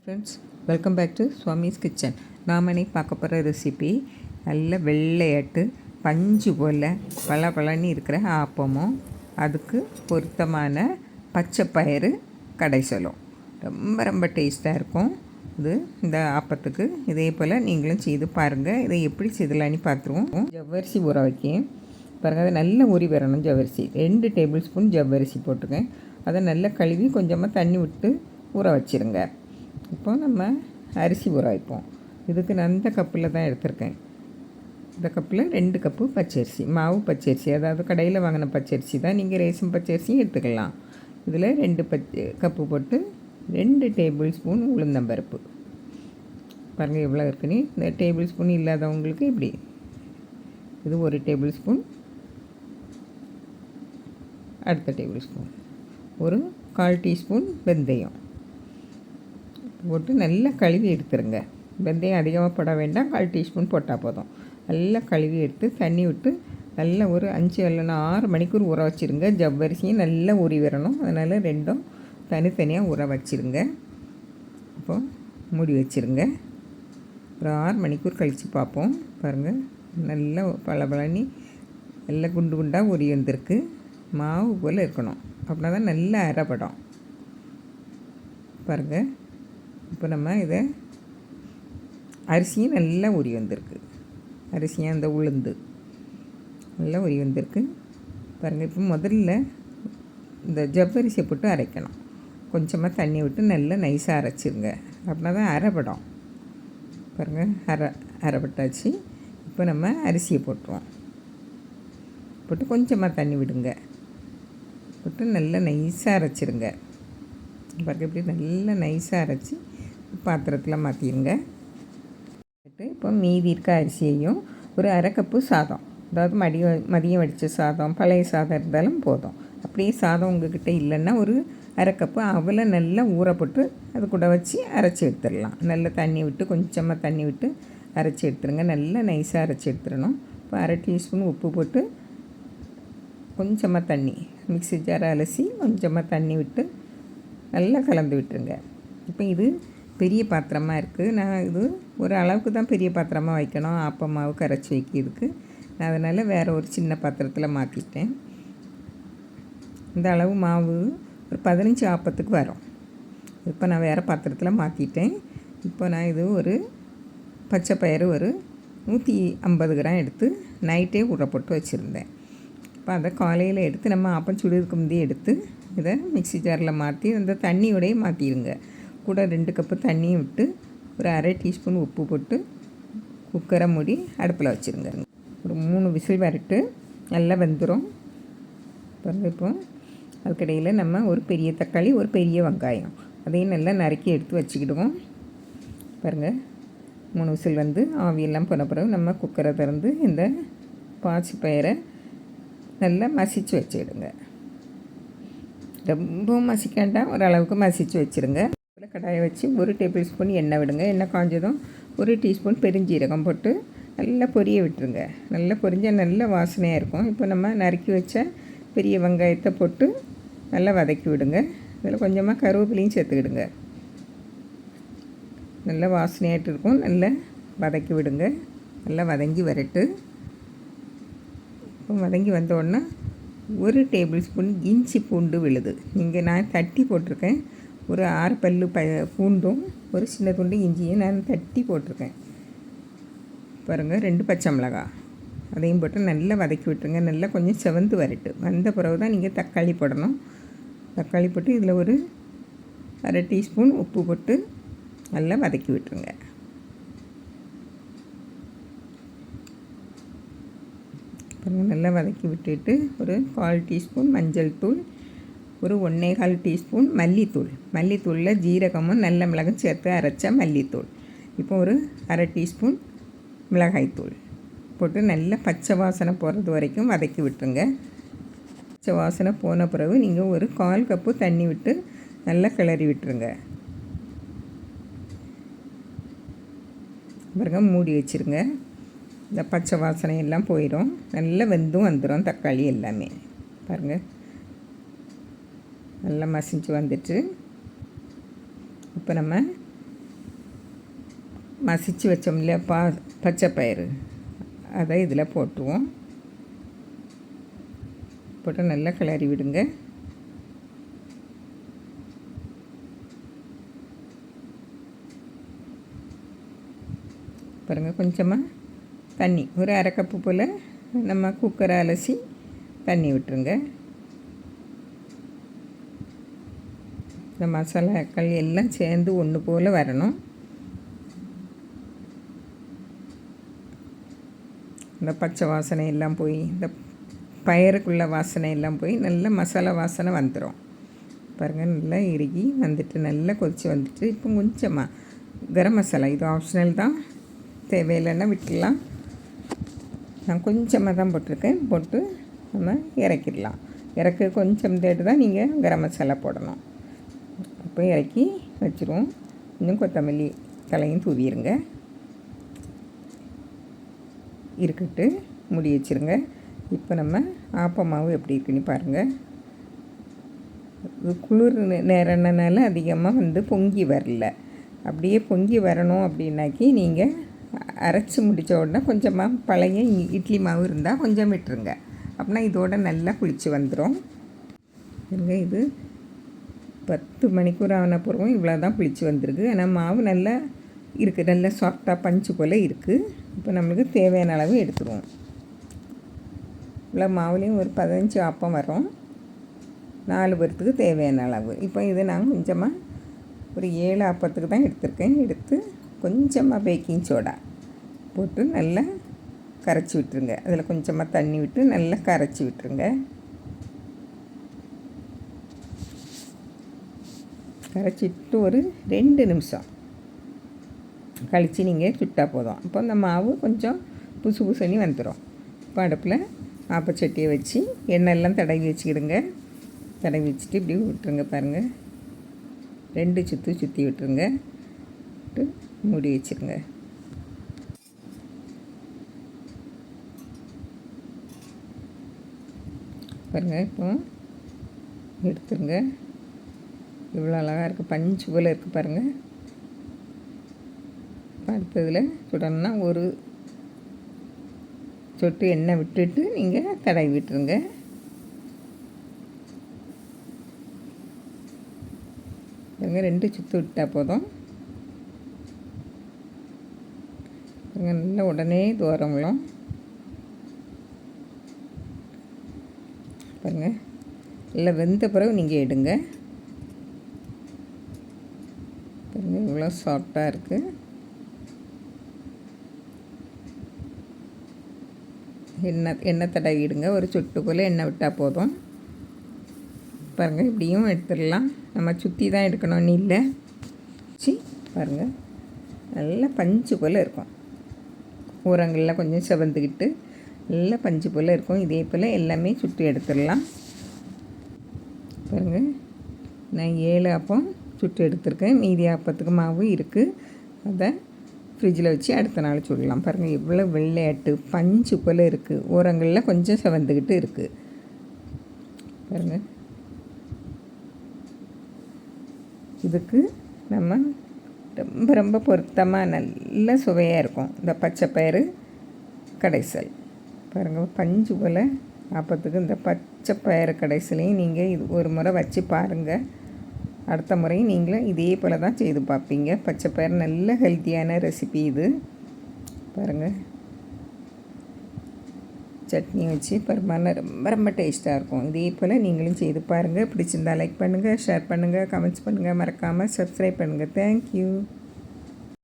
Friends, welcome back to Swami's kitchen. நாம் இன்னைக்கு பார்க்க போகிற ரெசிபி நல்ல வெள்ளையாட்டு பஞ்சு போல் பளபளன்னு இருக்கிற ஆப்பமும் அதுக்கு பொருத்தமான பச்சை பயிறு கடைசலும் ரொம்ப ரொம்ப டேஸ்ட்டாக இருக்கும். இது இந்த ஆப்பத்துக்கு இதே போல் நீங்களும் செய்து பாருங்கள். இதை எப்படி செய்தலான்னு பார்த்துருவோம். ஜவ்வரிசி ஊற வைக்கேன் பாருங்கள். அதை நல்லா ஊறி வரணும். ஜவ்வரிசி 2 டேபிள் ஸ்பூன் ஜவ்வரிசி போட்டுருக்கேன். அதை நல்லா கழுவி கொஞ்சமாக தண்ணி விட்டு ஊற வச்சுருங்க. இப்போ நம்ம அரிசி ஊற வைப்போம். இதுக்கு நான் இந்த கப்பில் தான் எடுத்திருக்கேன். இந்த கப்பில் 2 கப்பு பச்சரிசி, மாவு பச்சரிசி, அதாவது கடையில் வாங்கின பச்சரிசி தான். நீங்கள் ரேஷன் பச்சரிசியும் எடுத்துக்கலாம். இதில் 2 கப்பு போட்டு 2 டேபிள் ஸ்பூன் உளுந்தம்பருப்பு. பாருங்கள் எவ்வளோ இருக்குன்னு. இந்த டேபிள் ஸ்பூன் இல்லாதவங்களுக்கு இப்படி இது 1 டேபிள் ஸ்பூன், அடுத்த டேபிள் ஸ்பூன், ஒரு 1/4 டீஸ்பூன் வெந்தயம் போட்டு நல்லா கழுவி எடுத்துருங்க. வெந்தயம் அதிகமாக போட வேண்டாம், 1/4 டீஸ்பூன் போட்டால் போதும். நல்லா கழுவி எடுத்து தண்ணி விட்டு நல்லா ஒரு 5 இல்லைன்னா 6 மணிக்கூர் ஊற வச்சுருங்க. ஜவ்வரிசியும் நல்லா ஊறி வரணும். அதனால் ரெண்டும் தனித்தனியாக ஊற வச்சுருங்க. அப்போது மூடி வச்சுருங்க. ஒரு 6 மணிக்கூர் கழித்து பார்ப்போம். பாருங்கள் நல்லா பளபளன்னு நல்லா குண்டு குண்டாக ஊறி வந்திருக்கு. மாவு போல் இருக்கணும். அப்படின்னா தான் நல்லா அரைப்படும். பாருங்கள் இப்போ நம்ம இதை அரிசியும் நல்லா ஊறி வந்திருக்கு. அரிசியும் அந்த உளுந்து நல்லா ஊறி வந்திருக்கு. பாருங்கள் இப்போ முதல்ல இந்த ஜவ்வரிசியை போட்டு அரைக்கணும். கொஞ்சமாக தண்ணி விட்டு நல்லா நைஸாக அரைச்சிருங்க. அப்படின்னா தான் அரைப்படும். பாருங்கள் அரைப்பட்டாச்சு. இப்போ நம்ம அரிசியை போட்டுருவோம். போட்டு கொஞ்சமாக தண்ணி விடுங்க. போட்டு நல்லா நைஸாக அரைச்சிருங்க. பாருங்கள் இப்படி நல்லா நைஸாக அரைச்சி பாத்திரத்தில் மாற்றிடுங்க. இப்போ மீதி இருக்க அரிசியையும் ஒரு 1/2 கப்பு சாதம், அதாவது மதியம் வடித்த சாதம், பழைய சாதம் இருந்தாலும் போதும். அப்படியே சாதம் உங்கள்கிட்ட இல்லைன்னா ஒரு 1/2 கப்பு அவலை நல்லா ஊற போட்டு அது கூட வச்சு அரைச்சி எடுத்துடலாம். நல்லா தண்ணி விட்டு கொஞ்சமாக தண்ணி விட்டு அரைச்சி எடுத்துருங்க. நல்லா நைஸாக அரைச்சி எடுத்துடணும். இப்போ 1/2 டீஸ்பூன் உப்பு போட்டு கொஞ்சமாக தண்ணி மிக்ஸி ஜாரை அலசி கொஞ்சமாக தண்ணி விட்டு நல்லா கலந்து விட்டுருங்க. இப்போ இது பெரிய பாத்திரமாக இருக்குது. நான் இது ஒரு அளவுக்கு தான் பெரிய பாத்திரமாக வைக்கணும். ஆப்பம் மாவு கரைச்சி வைக்கிறதுக்கு நான் அதனால் வேறு ஒரு சின்ன பாத்திரத்தில் மாற்றிட்டேன். இந்த அளவு மாவு ஒரு 15 ஆப்பத்துக்கு வரும். இப்போ நான் வேறு பாத்திரத்தில் மாற்றிட்டேன். இப்போ நான் இது ஒரு பச்சை பயிறு ஒரு 150 கிராம் எடுத்து நைட்டே ஊற போட்டு வச்சுருந்தேன். இப்போ அதை காலையில் எடுத்து நம்ம ஆப்பம் சுடுறதுக்கு முந்தைய எடுத்து இதை மிக்ஸி ஜாரில் மாற்றி அந்த தண்ணியோடையே மாற்றிடுங்க. கூட 2 கப்பு தண்ணியும் விட்டு ஒரு 1/2 டீஸ்பூன் உப்பு போட்டு குக்கரை மூடி அடுப்பில் வச்சுருங்க. ஒரு 3 விசில் வரட்டு நல்லா வெந்துடும். பாருங்கள் இப்போ அதுக்கடையில் நம்ம ஒரு பெரிய தக்காளி, ஒரு பெரிய வெங்காயம் அதையும் நல்லா நறுக்கி எடுத்து வச்சுக்கிடுவோம். பாருங்கள் 3 விசில் வந்து ஆவியெல்லாம் போன பிறகு நம்ம குக்கரை திறந்து இந்த பாசி பயிரை நல்லா மசிச்சு வச்சுக்கிடுங்க. ரொம்பவும் மசிக்காண்டா, ஓரளவுக்கு மசிச்சு வச்சுருங்க. கடாயை வச்சு 1 டேபிள் ஸ்பூன் எண்ணெய் விடுங்க. எண்ணெய் காஞ்சதும் 1 டீஸ்பூன் பெருஞ்சீரகம் போட்டு நல்லா பொரிய விட்டுருங்க. நல்லா பொரிஞ்சால் நல்ல வாசனையாக இருக்கும். இப்போ நம்ம நறுக்கி வச்ச பெரிய வெங்காயத்தை போட்டு நல்லா வதக்கி விடுங்க. இதில் கொஞ்சமாக கருவேப்பிலையும் சேர்த்துக்கிடுங்க. நல்லா வாசனையாகிட்டு இருக்கும். நல்லா வதக்கி விடுங்க. நல்லா வதங்கி வரட்டு. இப்போ வதங்கி வந்தோடனே 1 டேபிள் ஸ்பூன் இஞ்சி பூண்டு விழுது. நீங்கள் நான் தட்டி போட்டிருக்கேன். ஒரு 6 பல்லு பூண்டும் ஒரு சின்ன துண்டு இஞ்சியும் நான் தட்டி போட்டிருக்கேன். பாருங்கள் 2 பச்சை மிளகாய் அதையும் போட்டு நல்லா வதக்கி விட்டுருங்க. நல்லா கொஞ்சம் செவந்து வரட்டு. வந்த பிறகு தான் நீங்கள் தக்காளி போடணும். தக்காளி போட்டு இதில் ஒரு 1/2 டீஸ்பூன் உப்பு போட்டு நல்லா வதக்கி விட்டுருங்க. பாருங்கள் நல்லா வதக்கி விட்டுட்டு ஒரு 1/4 டீஸ்பூன் மஞ்சள் தூள், ஒரு 1/4 டீஸ்பூன் மல்லித்தூள். மல்லித்தூளில் ஜீரகமும் நல்ல மிளகும் சேர்த்து அரைச்ச மல்லித்தூள். இப்போ ஒரு 1/2 டீஸ்பூன் மிளகாய்த்தூள் போட்டு நல்லா பச்சை வாசனை போகிறது வரைக்கும் வதக்கி விட்டுருங்க. பச்சை வாசனை போன பிறகு நீங்கள் ஒரு 1/4 கப்பு தண்ணி விட்டு நல்லா கிளறி விட்டுருங்க. பிறகு மூடி வச்சுருங்க. இந்த பச்சை வாசனை எல்லாம் போயிடும். நல்லா வெந்தும் வந்துடும் தக்காளி எல்லாமே. பாருங்கள் நல்லா மசிஞ்சு வந்துட்டு இப்போ நம்ம மசிச்சு வச்சோம் இல்லையா பச்சை பயிறு, அதை இதில் போட்டுருவோம். போட்டு நல்லா கிளறி விடுங்க. பாருங்கள், கொஞ்சமாக தண்ணி, ஒரு அரை கப்பு போல் நம்ம குக்கரை அலசி தண்ணி விட்டுருங்க. இந்த மசாலாக்கள் எல்லாம் சேர்ந்து ஒன்று போல் வரணும். இந்த பச்சை வாசனை எல்லாம் போய், இந்த பயிறுக்குள்ள வாசனை எல்லாம் போய் நல்ல மசாலா வாசனை வந்துடும். பாருங்கள், நல்லா இறுகி வந்துட்டு நல்லா கொதித்து வந்துட்டு இப்போ கொஞ்சமாக கரம் மசாலா, இது ஆப்ஷனல் தான், தேவையில்லைன்னா விட்டுடலாம். நான் கொஞ்சமாக தான் போட்டிருக்கேன். போட்டு நம்ம இறக்கிடலாம். இறக்க கொஞ்சம் தேட்டு தான் நீங்கள் கரம் மசாலா போடணும். அப்போ இறக்கி வச்சுருவோம். இன்னும் கொத்தமல்லி தலையும் தூவிடுங்க. இருக்கட்டு மூடி வச்சுருங்க. இப்போ நம்ம ஆப்பமாவு எப்படி இருக்குன்னு பாருங்கள். குளிர் நேரம்னால அதிகமாக பொங்கி வரல. அப்படியே பொங்கி வரணும் அப்படின்னாக்கி நீங்கள் அரைச்சி முடித்த உடனே கொஞ்சமாக பழைய இட்லி மாவு இருந்தால் கொஞ்சம் விட்டுருங்க. அப்படின்னா இதோட நல்லா புளிச்சு வந்துடும். இது 10 மணிக்கூர் ஆன பிறகும் இவ்வளோ தான் புளிச்சு வந்திருக்கு. ஆனால் மாவு நல்லா இருக்குது, நல்லா சாஃப்டாக பஞ்சு போல் இருக்குது. இப்போ நம்மளுக்கு தேவையான அளவு எடுத்துருவோம். இவ்வளோ மாவுலேயும் ஒரு 15 ஆப்பம் வரும், 4 பேர்த்துக்கு தேவையான அளவு. இப்போ இதை நான் கொஞ்சமாக ஒரு 7 ஆப்பத்துக்கு தான் எடுத்திருக்கேன். எடுத்து கொஞ்சமாக பேக்கிங் சோடா போட்டு நல்லா கரைச்சி விட்டுருங்க. அதில் கொஞ்சமாக தண்ணி விட்டு நல்லா கரைச்சி விட்டுருங்க. கரைச்சிட்டு ஒரு 2 நிமிஷம் கழித்து நீங்கள் சுட்டால் போதும். அப்போ அந்த மாவு கொஞ்சம் புசு புசுனி வந்துடும். இப்போ அடுப்பில் ஆப்பச்சட்டியை வச்சு எண்ணெயெல்லாம் தடவி வச்சுக்கிடுங்க. தடவி வச்சுட்டு இப்படி விட்டுருங்க. பாருங்கள், 2 சுற்றி விட்டுருங்க. விட்டு மூடி வச்சுருங்க. பாருங்கள், இப்போ எடுத்துருங்க. இவ்வளோ அழகாக இருக்குது, பஞ்சு போல் இருக்குது பாருங்கள். அடுத்ததில் சுடணும்னா ஒரு சொட்டு எண்ணெய் விட்டுட்டு நீங்கள் தடவி விட்டுருங்க. பாருங்கள், 2 சுற்று விட்டால் போதும். பாருங்கள், நல்லா உடனே தூரம் விழும். பாருங்கள், நல்லா வெந்த பிறகு நீங்கள் எடுங்க. பாருங்கள், இவ்வளோ சாஃப்டாக இருக்குது. எண்ணெய் தடவிடுங்க. ஒரு சொட்டு போல் எண்ணெய் விட்டால் போதும். பாருங்கள், இப்படியும் எடுத்துடலாம். நம்ம சுற்றி தான் எடுக்கணும்னு இல்லை. பாருங்கள், நல்லா பஞ்சு போல் இருக்கும். ஊரங்களில் கொஞ்சம் செவந்துக்கிட்டு நல்லா பஞ்சு போல் இருக்கும். இதே போல் எல்லாமே சுற்றி எடுத்துடலாம். பாருங்கள், நான் 7 ஆப்பம் சுட்டு எடுத்துருக்கேன். மீதி ஆப்பத்துக்கு மாவு இருக்குது. அதை ஃப்ரிட்ஜில் வச்சு அடுத்த நாள் சுடலாம். பாருங்கள், இவ்வளோ வெள்ளையாட்டு பஞ்சு போல் இருக்குது. ஓரங்களில் கொஞ்சம் செவந்துக்கிட்டு இருக்குது. பாருங்கள், இதுக்கு நம்ம ரொம்ப ரொம்ப பொருத்தமாக நல்ல சுவையாக இருக்கும் இந்த பச்சை பயிறு கடைசல். பாருங்கள், பஞ்சு போல் ஆப்பத்துக்கு இந்த பச்சை பயிறு கடைசலையும் நீங்கள் இது ஒரு முறை வச்சு பாருங்கள். அடுத்த முறையும் நீங்களும் இதே போல் தான் செய்து பார்ப்பீங்க. பச்சை பயிறு நல்ல ஹெல்த்தியான ரெசிபி இது. பாருங்கள், சட்னி வச்சு பரிமாறினா ரொம்ப ரொம்ப டேஸ்ட்டாக இருக்கும். இதே போல் நீங்களும் செய்து பாருங்கள். பிடிச்சிருந்தால் லைக் பண்ணுங்கள், ஷேர் பண்ணுங்கள், கமெண்ட்ஸ் பண்ணுங்கள். மறக்காமல் சப்ஸ்கிரைப் பண்ணுங்கள். தேங்க்யூ.